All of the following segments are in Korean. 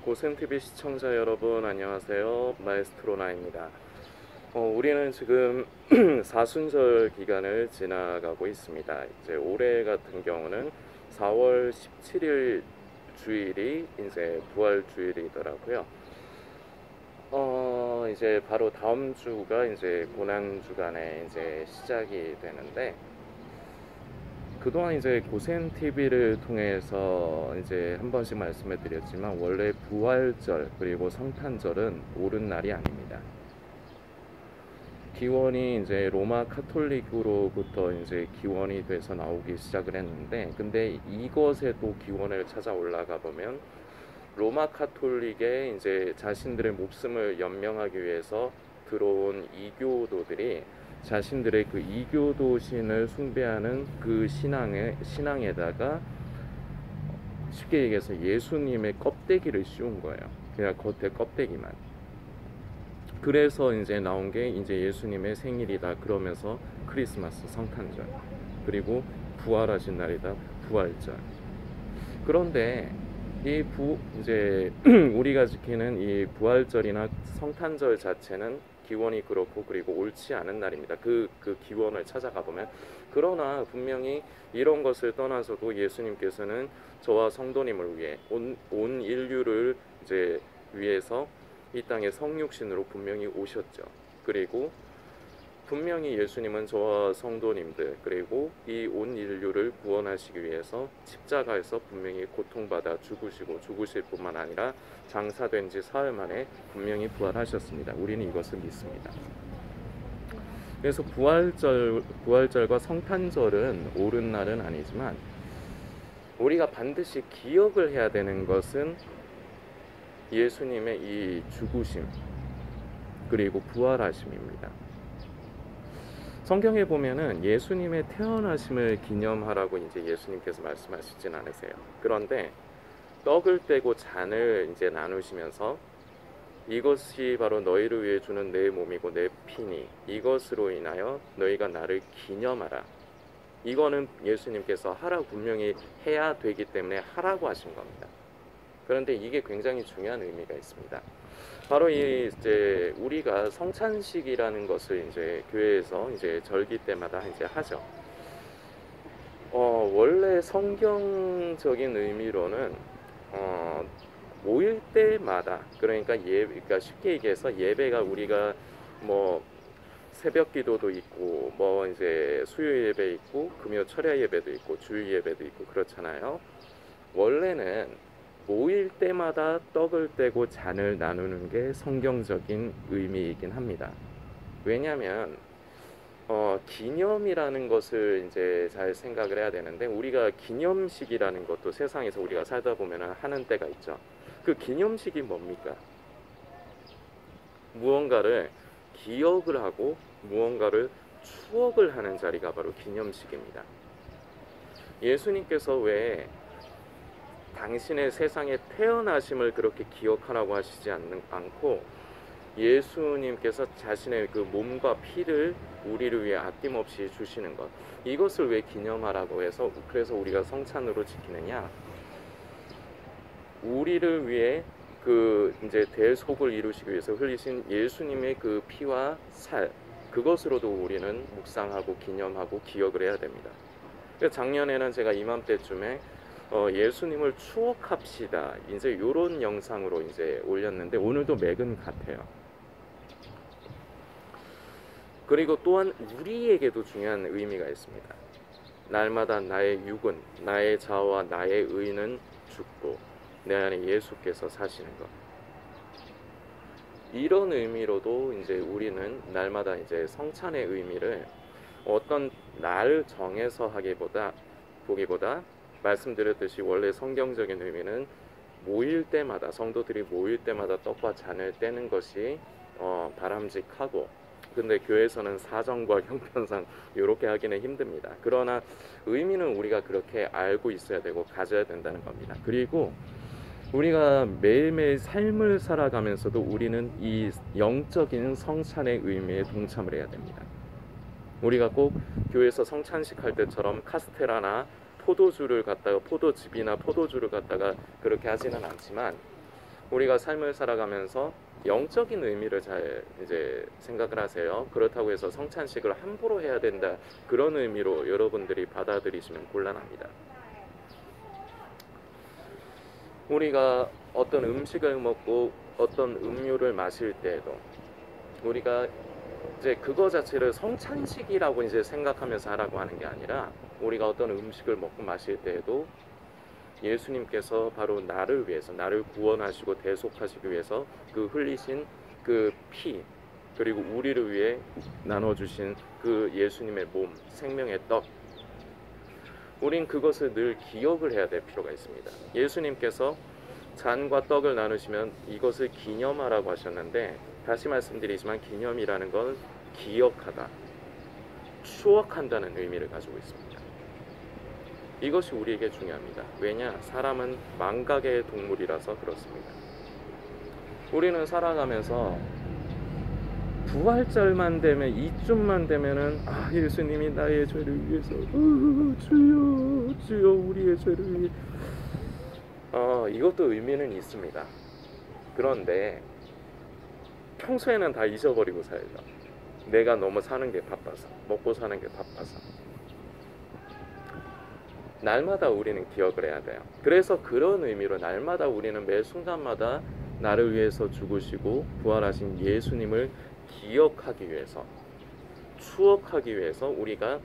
고센TV 시청자 여러분 안녕하세요. 마에스트로나입니다. 우리는 지금 사순절 기간을 지나가고 있습니다. 이제 올해 같은 경우는 4월 17일 주일이 이제 부활 주일이더라고요. 이제 바로 다음 주가 이제 고난 주간에 이제 시작이 되는데, 그동안 이제 고센 TV를 통해서 이제 한 번씩 말씀을 드렸지만, 원래 부활절 그리고 성탄절은 옳은 날이 아닙니다. 기원이 이제 로마 카톨릭으로부터 이제 기원이 돼서 나오기 시작을 했는데, 근데 이것에도 기원을 찾아 올라가 보면 로마 카톨릭의 이제 자신들의 목숨을 연명하기 위해서 들어온 이교도들이 자신들의 그 이교도 신을 숭배하는 그 신앙에다가 쉽게 얘기해서 예수님의 껍데기를 씌운 거예요. 그냥 겉에 껍데기만. 그래서 이제 나온 게 이제 예수님의 생일이다 그러면서 크리스마스, 성탄절, 그리고 부활하신 날이다, 부활절. 그런데 이제 우리가 지키는 이 부활절이나 성탄절 자체는 기원이 그렇고 그리고 옳지 않은 날입니다. 그 기원을 찾아가 보면. 그러나 분명히 이런 것을 떠나서도 예수님께서는 저와 성도님을 위해 온 인류를 이제 위해서 이 땅에 성육신으로 분명히 오셨죠. 그리고 분명히 예수님은 저와 성도님들 그리고 이 온 인류를 구원하시기 위해서 십자가에서 분명히 고통받아 죽으실 뿐만 아니라 장사된 지 사흘 만에 분명히 부활하셨습니다. 우리는 이것을 믿습니다. 그래서 부활절과 성탄절은 옳은 날은 아니지만, 우리가 반드시 기억을 해야 되는 것은 예수님의 이 죽으심 그리고 부활하심입니다. 성경에 보면은 예수님의 태어나심을 기념하라고 이제 예수님께서 말씀하시진 않으세요. 그런데 떡을 떼고 잔을 이제 나누시면서 이것이 바로 너희를 위해 주는 내 몸이고 내 피니, 이것으로 인하여 너희가 나를 기념하라. 이거는 예수님께서 하라고 분명히 해야 되기 때문에 하라고 하신 겁니다. 그런데 이게 굉장히 중요한 의미가 있습니다. 바로 이제 우리가 성찬식이라는 것을 이제 교회에서 이제 절기 때마다 이제 하죠. 원래 성경적인 의미로는 모일 때마다, 그러니까 쉽게 얘기해서 예배가 우리가 뭐 새벽 기도도 있고 뭐 이제 수요 예배 있고 금요 철야 예배도 있고 주일 예배도 있고 그렇잖아요. 원래는 모일 때마다 떡을 떼고 잔을 나누는 게 성경적인 의미이긴 합니다. 왜냐하면 기념이라는 것을 이제 잘 생각을 해야 되는데, 우리가 기념식이라는 것도 세상에서 우리가 살다 보면 하는 때가 있죠. 그 기념식이 뭡니까? 무언가를 기억을 하고 무언가를 추억을 하는 자리가 바로 기념식입니다. 예수님께서 왜 당신의 세상에 태어나심을 그렇게 기억하라고 하시지 않고 예수님께서 자신의 그 몸과 피를 우리를 위해 아낌없이 주시는 것, 이것을 왜 기념하라고 해서 그래서 우리가 성찬으로 지키느냐? 우리를 위해 그 이제 대속을 이루시기 위해서 흘리신 예수님의 그 피와 살, 그것으로도 우리는 묵상하고 기념하고 기억을 해야 됩니다. 작년에는 제가 이맘때쯤에 예수님을 추억합시다 이제 이런 영상으로 이제 올렸는데, 오늘도 맥은 같아요. 그리고 또한 우리에게도 중요한 의미가 있습니다. 날마다 나의 육은, 나의 자아와 나의 의는 죽고 내 안에 예수께서 사시는 것, 이런 의미로도 이제 우리는 날마다 이제 성찬의 의미를 어떤 날 정해서 보기보다 말씀드렸듯이 원래 성경적인 의미는 모일 때마다, 성도들이 모일 때마다 떡과 잔을 떼는 것이 바람직하고, 근데 교회에서는 사정과 형편상 이렇게 하기는 힘듭니다. 그러나 의미는 우리가 그렇게 알고 있어야 되고 가져야 된다는 겁니다. 그리고 우리가 매일매일 삶을 살아가면서도 우리는 이 영적인 성찬의 의미에 동참을 해야 됩니다. 우리가 꼭 교회에서 성찬식 할 때처럼 카스테라나 포도주를 갖다가 포도즙이나 포도주를 갖다가 그렇게 하지는 않지만, 우리가 삶을 살아가면서 영적인 의미를 잘 이제 생각을 하세요. 그렇다고 해서 성찬식을 함부로 해야 된다, 그런 의미로 여러분들이 받아들이시면 곤란합니다. 우리가 어떤 음식을 먹고 어떤 음료를 마실 때에도 우리가 이제 그거 자체를 성찬식이라고 이제 생각하면서 하라고 하는 게 아니라, 우리가 어떤 음식을 먹고 마실 때에도 예수님께서 바로 나를 위해서, 나를 구원하시고 대속하시기 위해서 그 흘리신 그 피, 그리고 우리를 위해 나눠주신 그 예수님의 몸, 생명의 떡, 우린 그것을 늘 기억을 해야 될 필요가 있습니다. 예수님께서 잔과 떡을 나누시면 이것을 기념하라고 하셨는데, 다시 말씀드리지만 기념이라는 건 기억하다, 추억한다는 의미를 가지고 있습니다. 이것이 우리에게 중요합니다. 왜냐? 사람은 망각의 동물이라서 그렇습니다. 우리는 살아가면서 부활절만 되면, 이쯤만 되면은 예수님이 나의 죄를 위해서 주여 우리의 죄를 위해, 이것도 의미는 있습니다. 그런데 평소에는 다 잊어버리고 살죠. 내가 너무 사는 게 바빠서, 먹고 사는 게 바빠서. 날마다 우리는 기억을 해야 돼요. 그래서 그런 의미로 날마다 우리는 매 순간마다 나를 위해서 죽으시고 부활하신 예수님을 기억하기 위해서, 추억하기 위해서 우리가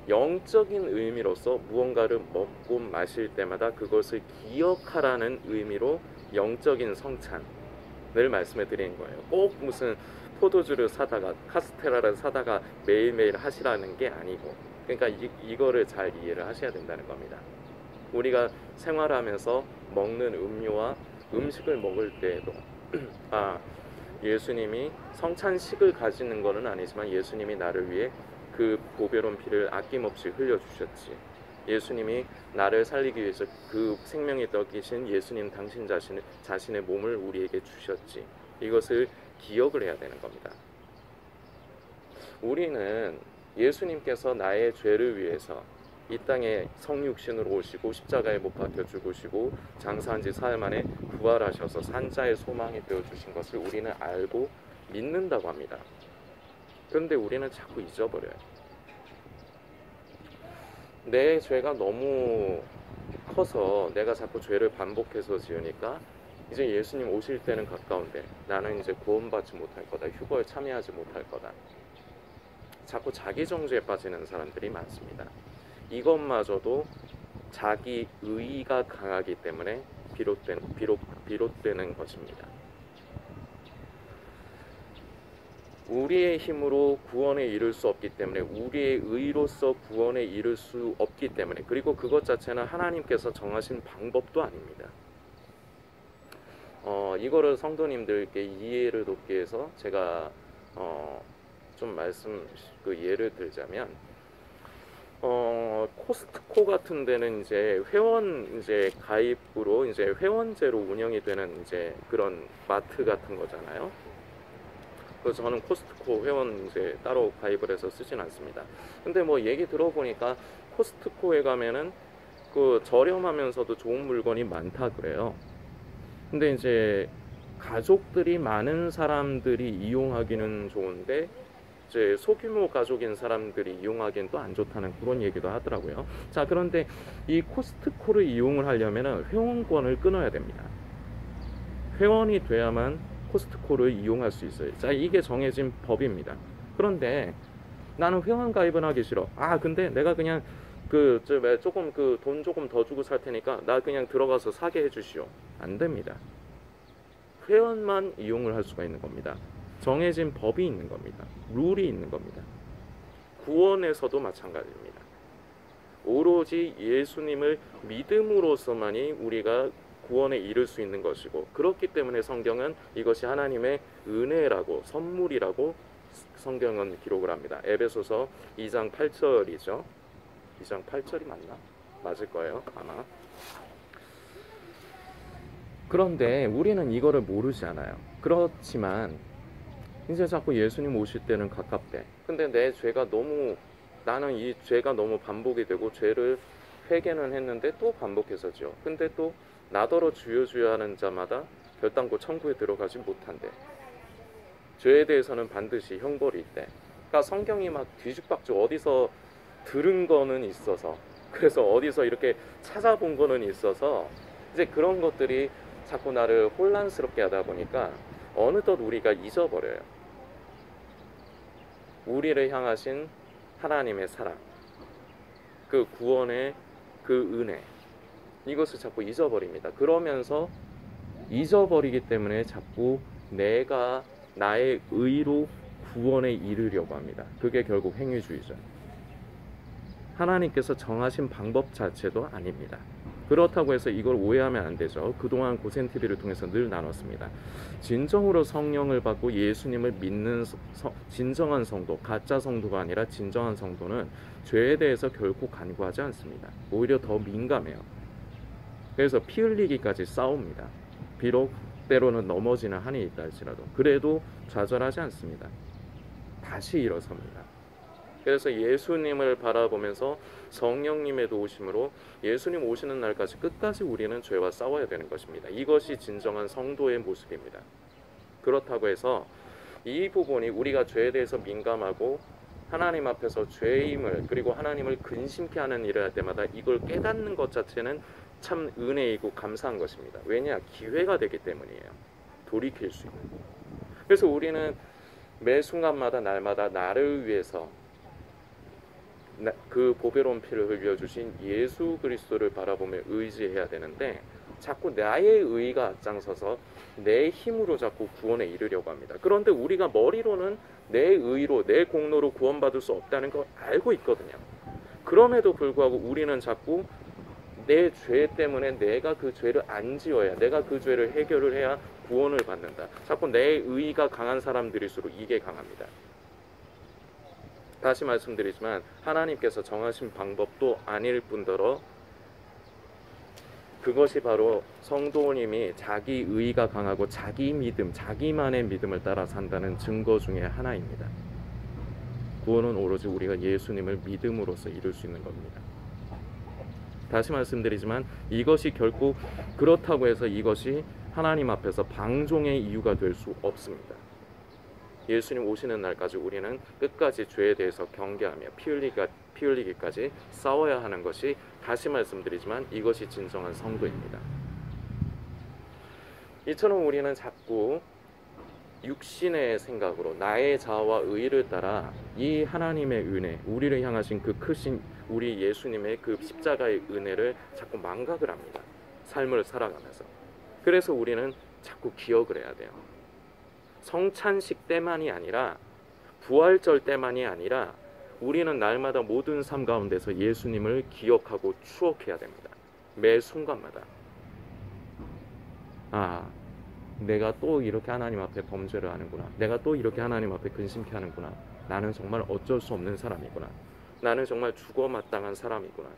영적인 의미로서 무언가를 먹고 마실 때마다 그것을 기억하라는 의미로 영적인 성찬을 말씀해 드리는 거예요. 꼭 무슨 포도주를 사다가, 카스테라를 사다가 매일매일 하시라는 게 아니고, 그러니까 이거를 잘 이해를 하셔야 된다는 겁니다. 우리가 생활하면서 먹는 음료와 음식을 먹을 때에도 예수님이 성찬식을 가지는 것은 아니지만 예수님이 나를 위해 그 보배로운 피를 아낌없이 흘려주셨지. 예수님이 나를 살리기 위해서 그 생명의 떡이신 예수님 당신 자신의 몸을 우리에게 주셨지. 이것을 기억을 해야 되는 겁니다. 우리는 예수님께서 나의 죄를 위해서 이 땅에 성육신으로 오시고 십자가에 못 박혀 죽으시고 장사한 지 사흘 만에 부활하셔서 산자의 소망이 되어주신 것을 우리는 알고 믿는다고 합니다. 그런데 우리는 자꾸 잊어버려요. 내 죄가 너무 커서 내가 자꾸 죄를 반복해서 지으니까 이제 예수님 오실 때는 가까운데 나는 이제 구원받지 못할 거다, 휴거에 참여하지 못할 거다, 자꾸 자기 정죄에 빠지는 사람들이 많습니다. 이것마저도 자기 의의가 강하기 때문에 비롯되는 것입니다. 우리의 힘으로 구원에 이를 수 없기 때문에, 우리의 의로서 구원에 이를 수 없기 때문에, 그리고 그것 자체는 하나님께서 정하신 방법도 아닙니다. 이거를 성도님들께 이해를 돕기 위해서 제가 좀 예를 들자면, 코스트코 같은 데는 이제 회원 가입으로 회원제로 운영이 되는 그런 마트 같은 거잖아요. 그래서 저는 코스트코 회원제 따로 가입을 해서 쓰진 않습니다. 근데 뭐 얘기 들어보니까 코스트코에 가면은 그 저렴하면서도 좋은 물건이 많다 그래요. 근데 이제 가족들이 많은 사람들이 이용하기는 좋은데 이제 소규모 가족인 사람들이 이용하기엔 또 안 좋다는 그런 얘기도 하더라고요. 자, 그런데 이 코스트코를 이용을 하려면 회원권을 끊어야 됩니다. 회원이 돼야만 코스트코를 이용할 수 있어요. 자, 이게 정해진 법입니다. 그런데 나는 회원 가입은 하기 싫어. 근데 내가 그냥 돈 조금 더 주고 살 테니까 나 그냥 들어가서 사게 해주시오. 안 됩니다. 회원만 이용을 할 수가 있는 겁니다. 정해진 법이 있는 겁니다. 룰이 있는 겁니다. 구원에서도 마찬가지입니다. 오로지 예수님을 믿음으로서만이 우리가 구원에 이를 수 있는 것이고, 그렇기 때문에 성경은 이것이 하나님의 은혜라고, 선물이라고 성경은 기록을 합니다. 에베소서 2장 8절이죠. 2장 8절이 맞나? 맞을 거예요, 아마. 그런데 우리는 이거를 모르지 않아요. 그렇지만 이제 자꾸 예수님 오실 때는 가깝대. 근데 나는 이 죄가 너무 반복이 되고 죄를 회개는 했는데 또 반복해서죠. 근데 또 나더러 주여 주여 하는 자마다 결단코 천국에 들어가지 못한대. 죄에 대해서는 반드시 형벌이 있대. 그러니까 성경이 막 뒤죽박죽 어디서 들은 거는 있어서, 그래서 어디서 이렇게 찾아본 거는 있어서 이제 그런 것들이 자꾸 나를 혼란스럽게 하다 보니까 어느덧 우리가 잊어버려요. 우리를 향하신 하나님의 사랑, 그 구원의 그 은혜, 이것을 자꾸 잊어버립니다. 그러면서 잊어버리기 때문에 자꾸 내가 나의 의로 구원에 이르려고 합니다. 그게 결국 행위주의죠. 하나님께서 정하신 방법 자체도 아닙니다. 그렇다고 해서 이걸 오해하면 안 되죠. 그동안 고센TV를 통해서 늘 나눴습니다. 진정으로 성령을 받고 예수님을 믿는 진정한 성도, 가짜 성도가 아니라 진정한 성도는 죄에 대해서 결코 간구하지 않습니다. 오히려 더 민감해요. 그래서 피 흘리기까지 싸웁니다. 비록 때로는 넘어지는 한이 있다 할지라도 그래도 좌절하지 않습니다. 다시 일어섭니다. 그래서 예수님을 바라보면서 성령님의 도우심으로 예수님 오시는 날까지 끝까지 우리는 죄와 싸워야 되는 것입니다. 이것이 진정한 성도의 모습입니다. 그렇다고 해서 이 부분이 우리가 죄에 대해서 민감하고 하나님 앞에서 죄임을 그리고 하나님을 근심케 하는 일을 할 때마다 이걸 깨닫는 것 자체는 참 은혜이고 감사한 것입니다. 왜냐? 기회가 되기 때문이에요. 돌이킬 수 있는. 그래서 우리는 매 순간마다 날마다 나를 위해서 그 보배로운 피를 흘려주신 예수 그리스도를 바라보며 의지해야 되는데 자꾸 나의 의의가 앞장서서 내 힘으로 자꾸 구원에 이르려고 합니다. 그런데 우리가 머리로는 내 의로 내 공로로 구원받을 수 없다는 걸 알고 있거든요. 그럼에도 불구하고 우리는 자꾸 내 죄 때문에 내가 그 죄를 안 지어야, 내가 그 죄를 해결을 해야 구원을 받는다. 자꾸 내 의의가 강한 사람들일수록 이게 강합니다. 다시 말씀드리지만 하나님께서 정하신 방법도 아닐 뿐더러 그것이 바로 성도님이 자기 의의가 강하고 자기 믿음, 자기만의 믿음을 따라 산다는 증거 중에 하나입니다. 구원은 오로지 우리가 예수님을 믿음으로써 이룰 수 있는 겁니다. 다시 말씀드리지만 이것이 결코 그렇다고 해서 이것이 하나님 앞에서 방종의 이유가 될 수 없습니다. 예수님 오시는 날까지 우리는 끝까지 죄에 대해서 경계하며 피 흘리기까지 싸워야 하는 것이 다시 말씀드리지만 이것이 진정한 성도입니다. 이처럼 우리는 자꾸 육신의 생각으로 나의 자아와 의를 따라 이 하나님의 은혜, 우리를 향하신 그 크신 우리 예수님의 그 십자가의 은혜를 자꾸 망각을 합니다. 삶을 살아가면서. 그래서 우리는 자꾸 기억을 해야 돼요. 성찬식 때만이 아니라 부활절 때만이 아니라 우리는 날마다 모든 삶 가운데서 예수님을 기억하고 추억해야 됩니다. 매 순간마다. 내가 또 이렇게 하나님 앞에 범죄를 하는구나. 내가 또 이렇게 하나님 앞에 근심케 하는구나. 나는 정말 어쩔 수 없는 사람이구나. 나는 정말 죽어 마땅한 사람이구나.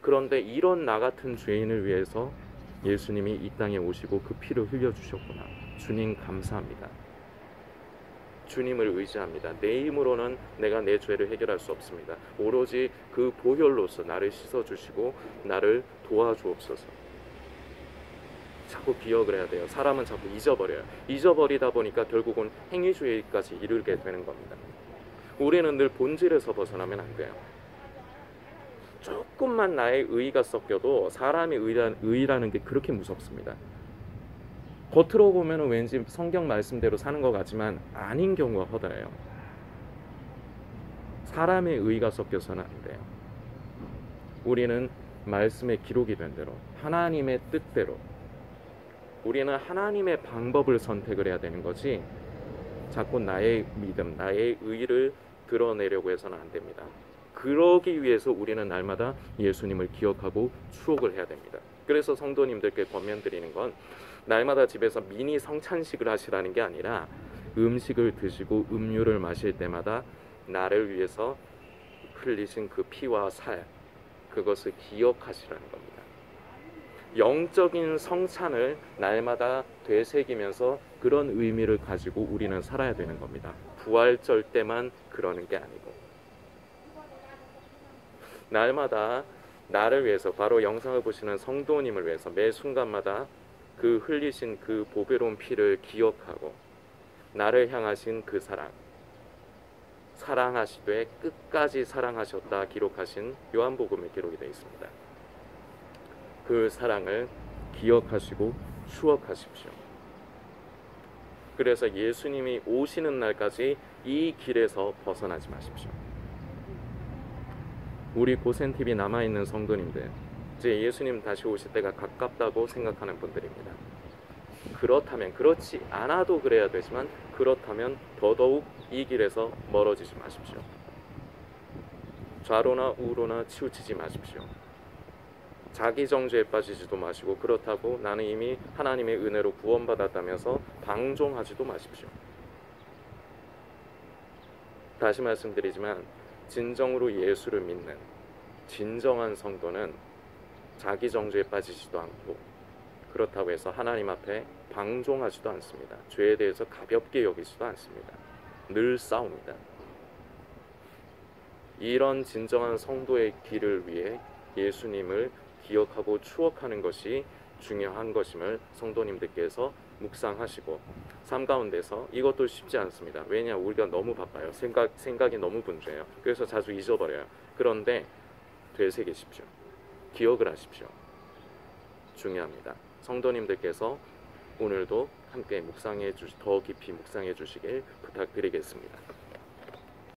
그런데 이런 나 같은 죄인을 위해서 예수님이 이 땅에 오시고 그 피를 흘려주셨구나. 주님 감사합니다. 주님을 의지합니다. 내 힘으로는 내가 내 죄를 해결할 수 없습니다. 오로지 그 보혈로서 나를 씻어주시고 나를 도와주옵소서. 자꾸 기억을 해야 돼요. 사람은 자꾸 잊어버려요. 잊어버리다 보니까 결국은 행위주의까지 이르게 되는 겁니다. 우리는 늘 본질에서 벗어나면 안 돼요. 조금만 나의 의의가 섞여도 사람의 의의라는 게 그렇게 무섭습니다. 겉으로 보면 왠지 성경 말씀대로 사는 것 같지만 아닌 경우가 허다해요. 사람의 의의가 섞여서는 안 돼요. 우리는 말씀에 기록이 된 대로 하나님의 뜻대로 우리는 하나님의 방법을 선택을 해야 되는 거지 자꾸 나의 믿음, 나의 의의를 드러내려고 해서는 안 됩니다. 그러기 위해서 우리는 날마다 예수님을 기억하고 추억을 해야 됩니다. 그래서 성도님들께 권면드리는 건 날마다 집에서 미니 성찬식을 하시라는 게 아니라 음식을 드시고 음료를 마실 때마다 나를 위해서 흘리신 그 피와 살, 그것을 기억하시라는 겁니다. 영적인 성찬을 날마다 되새기면서 그런 의미를 가지고 우리는 살아야 되는 겁니다. 부활절 때만 그러는 게 아니고 날마다 나를 위해서, 바로 영상을 보시는 성도님을 위해서 매 순간마다 그 흘리신 그 보배로운 피를 기억하고 나를 향하신 그 사랑, 사랑하시되 끝까지 사랑하셨다 기록하신 요한복음에 기록이 되어 있습니다. 그 사랑을 기억하시고 추억하십시오. 그래서 예수님이 오시는 날까지 이 길에서 벗어나지 마십시오. 우리 고센TV 남아있는 성도님들, 이제 예수님 다시 오실 때가 가깝다고 생각하는 분들입니다. 그렇다면, 그렇지 않아도 그래야 되지만 그렇다면 더더욱 이 길에서 멀어지지 마십시오. 좌로나 우로나 치우치지 마십시오. 자기 정죄에 빠지지도 마시고 그렇다고 나는 이미 하나님의 은혜로 구원받았다면서 방종하지도 마십시오. 다시 말씀드리지만 진정으로 예수를 믿는 진정한 성도는 자기 정죄에 빠지지도 않고 그렇다고 해서 하나님 앞에 방종하지도 않습니다. 죄에 대해서 가볍게 여기지도 않습니다. 늘 싸웁니다. 이런 진정한 성도의 길을 위해 예수님을 기억하고 추억하는 것이 중요한 것임을 성도님들께서 묵상하시고 삶 가운데서 이것도 쉽지 않습니다. 왜냐, 우리가 너무 바빠요. 생각이 너무 분주해요. 그래서 자주 잊어버려요. 그런데 되새기십시오. 기억을 하십시오. 중요합니다. 성도님들께서 오늘도 함께 더 깊이 묵상해 주시길 부탁드리겠습니다.